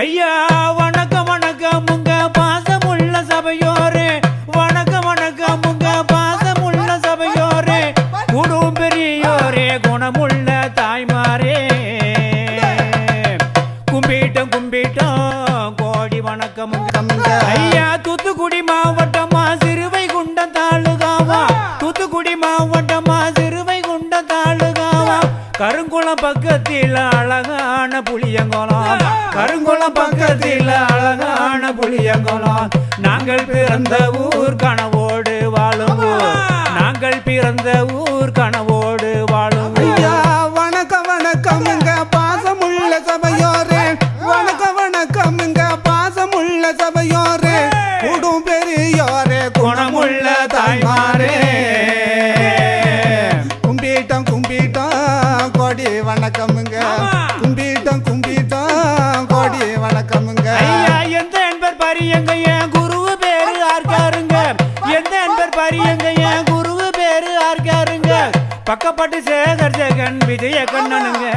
ஐயா வணக்கம் வணக்கம் உங்க பாசமுள்ள சபையோரே, வணக்கம் வணக்கம் உங்க பாசமுள்ள சபையோரே, குடும் பெரியோரே குணமுள்ள தாய்மாரே, கும்பிட்டோம் கும்பிட்டோம் கோடி வணக்கம் ஐயா. தூத்துக்குடி மாவட்டமா சிறுவைகுண்டம் தாலுகாவா, தூத்துக்குடி மாவட்டமா சிறுவைகுண்டம் தாலுகாவா, கருங்குளம் பக்கத்தில் அழகான புளியங்குளம், கருங்குளம் பக்கத்தில் அழகான புளியங்குளம், நாங்கள் பிறந்த ஊர் கனவோடு வாழும் ஊர், நாங்கள் பிறந்த ஊர் கனவோடு வாழும் ஐயா. வணக்கம் வணக்கம் இங்க பாசமுள்ள சபையோரே, வணக்கம் வணக்கம் இங்க பாசமுள்ள சபையோரே, குடும் பெரியோரே குணமுள்ள தாய்மாரே, கும்பிட்டோம் கும்பிட்டோம் கோடி வணக்கமுங்க, கும்பிட்டோம் கும்பிட்டோம் கோடி வணக்கமுங்க. ஐயா எந்த என்பர் பரியங்க என் குருவு பேரு ஆர்காருங்க, எந்த என்பர் பரியங்க என் குருவு பேரு ஆர்காருங்க, பக்கப்பட்டு சேகர் ஜெகன் விஜய கண்ணனுங்க.